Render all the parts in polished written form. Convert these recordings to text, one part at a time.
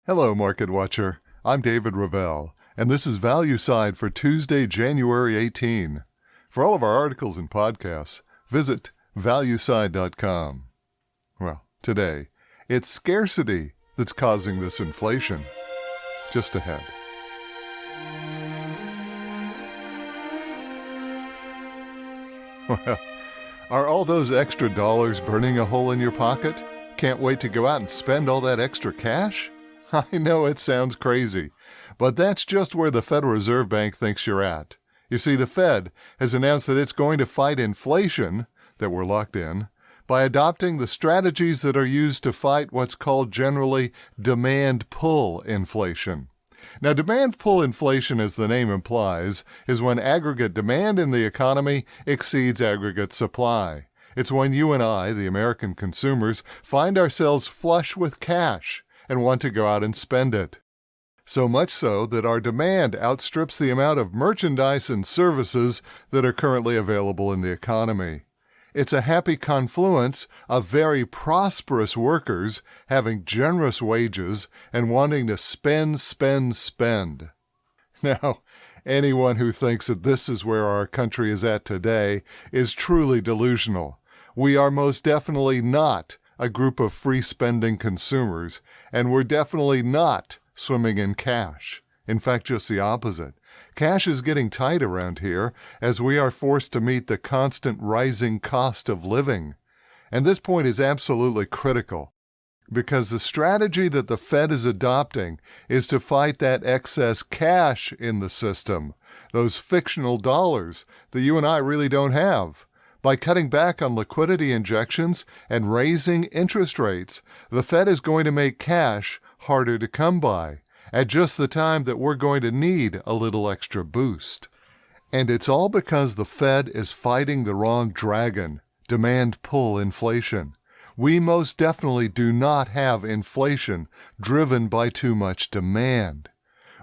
Hello, Market Watcher. I'm David Ravel, and this is Value Side for Tuesday, January 18. For all of our articles and podcasts, visit valueside.com. Well, today, it's scarcity that's causing this inflation. Just ahead. Well, are all those extra dollars burning a hole in your pocket? Can't wait to go out and spend all that extra cash? I know it sounds crazy, but that's just where the Federal Reserve Bank thinks you're at. You see, the Fed has announced that it's going to fight inflation, that we're locked in, by adopting the strategies that are used to fight what's called generally demand-pull inflation. Now, demand-pull inflation, as the name implies, is when aggregate demand in the economy exceeds aggregate supply. It's when you and I, the American consumers, find ourselves flush with cash and want to go out and spend it. So much so that our demand outstrips the amount of merchandise and services that are currently available in the economy. It's a happy confluence of very prosperous workers having generous wages and wanting to spend. Now, anyone who thinks that this is where our country is at today is truly delusional. We are most definitely not a group of free-spending consumers, and we're definitely not swimming in cash. In fact, just the opposite. Cash is getting tight around here as we are forced to meet the constant rising cost of living. And this point is absolutely critical, because the strategy that the Fed is adopting is to fight that excess cash in the system, those fictional dollars that you and I really don't have. By cutting back on liquidity injections and raising interest rates, the Fed is going to make cash harder to come by at just the time that we're going to need a little extra boost. And it's all because the Fed is fighting the wrong dragon, demand-pull inflation. We most definitely do not have inflation driven by too much demand.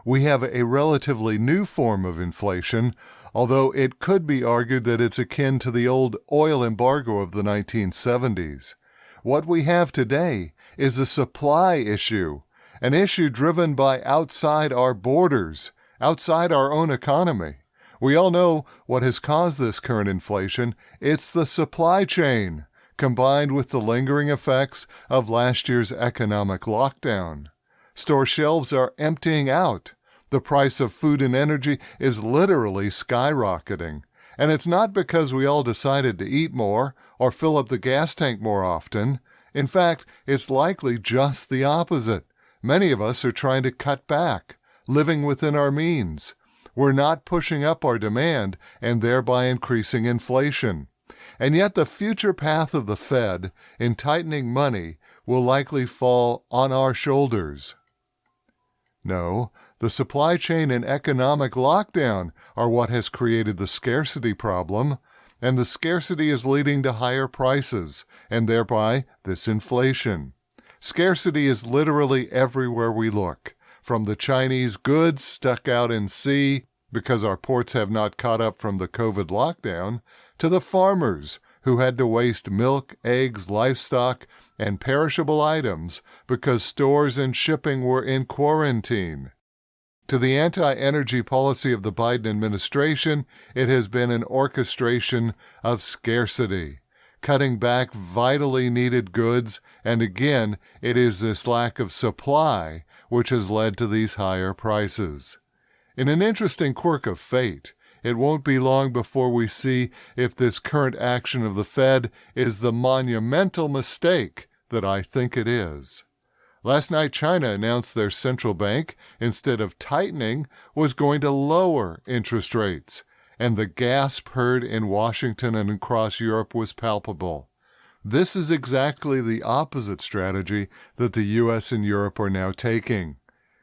We have a relatively new form of inflation, although it could be argued that it's akin to the old oil embargo of the 1970s. What we have today is a supply issue, an issue driven by outside our borders, outside our own economy. We all know what has caused this current inflation. It's the supply chain, combined with the lingering effects of last year's economic lockdown. Store shelves are emptying out. The price of food and energy is literally skyrocketing. And it's not because we all decided to eat more or fill up the gas tank more often. In fact, it's likely just the opposite. Many of us are trying to cut back, living within our means. We're not pushing up our demand and thereby increasing inflation. And yet the future path of the Fed in tightening money will likely fall on our shoulders. No, the supply chain and economic lockdown are what has created the scarcity problem, and the scarcity is leading to higher prices, and thereby this inflation. Scarcity is literally everywhere we look, from the Chinese goods stuck out in sea because our ports have not caught up from the COVID lockdown, to the farmers who had to waste milk, eggs, livestock, and perishable items because stores and shipping were in quarantine. To the anti-energy policy of the Biden administration, it has been an orchestration of scarcity, cutting back vitally needed goods, and again, it is this lack of supply which has led to these higher prices. In an interesting quirk of fate, it won't be long before we see if this current action of the Fed is the monumental mistake that I think it is. Last night, China announced their central bank, instead of tightening, was going to lower interest rates, and the gasp heard in Washington and across Europe was palpable. This is exactly the opposite strategy that the U.S. and Europe are now taking.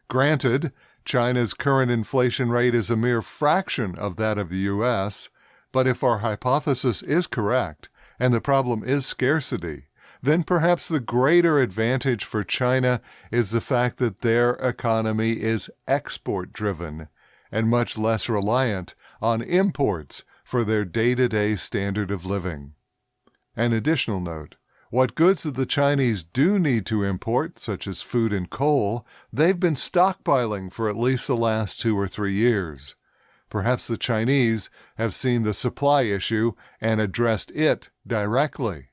Granted, China's current inflation rate is a mere fraction of that of the U.S., but if our hypothesis is correct, and the problem is scarcity, then perhaps the greater advantage for China is the fact that their economy is export-driven and much less reliant on imports for their day-to-day standard of living. An additional note, What goods that the Chinese do need to import, such as food and coal, they've been stockpiling for at least the last 2 or 3 years. Perhaps the Chinese have seen the supply issue and addressed it directly.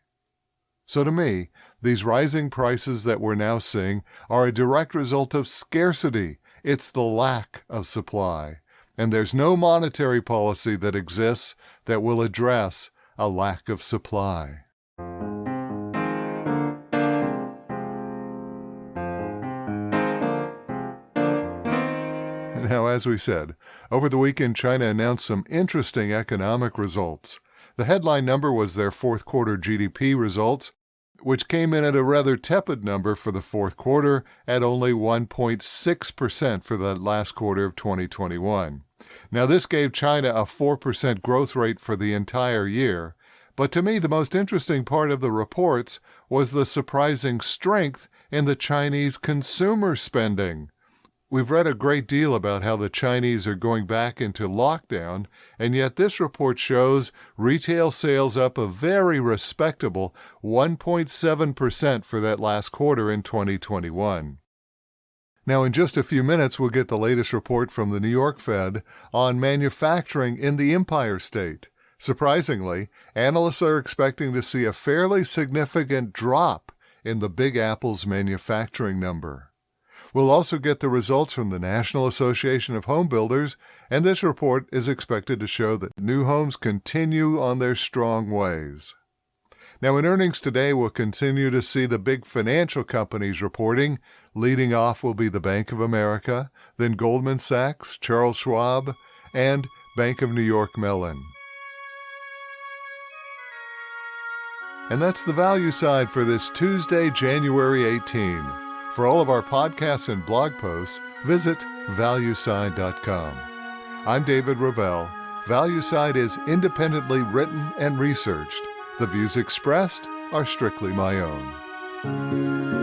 So to me, these rising prices that we're now seeing are a direct result of scarcity. It's the lack of supply. And there's no monetary policy that exists that will address a lack of supply. Now, as we said, over the weekend, China announced some interesting economic results. The headline number was their fourth quarter GDP results, which came in at a rather tepid number for the fourth quarter at only 1.6% for the last quarter of 2021. Now, this gave China a 4% growth rate for the entire year, but to me, the most interesting part of the reports was the surprising strength in the Chinese consumer spending. We've read a great deal about how the Chinese are going back into lockdown, and yet this report shows retail sales up a very respectable 1.7% for that last quarter in 2021. Now, in just a few minutes, we'll get the latest report from the New York Fed on manufacturing in the Empire State. Surprisingly, analysts are expecting to see a fairly significant drop in the Big Apple's manufacturing number. We'll also get the results from the National Association of Home Builders, and this report is expected to show that new homes continue on their strong ways. Now, in earnings today, we'll continue to see the big financial companies reporting. Leading off will be the Bank of America, then Goldman Sachs, Charles Schwab, and Bank of New York Mellon. And that's the value side for this Tuesday, January 18. For all of our podcasts and blog posts, visit valueside.com. I'm David Ravel. ValueSide is independently written and researched. The views expressed are strictly my own.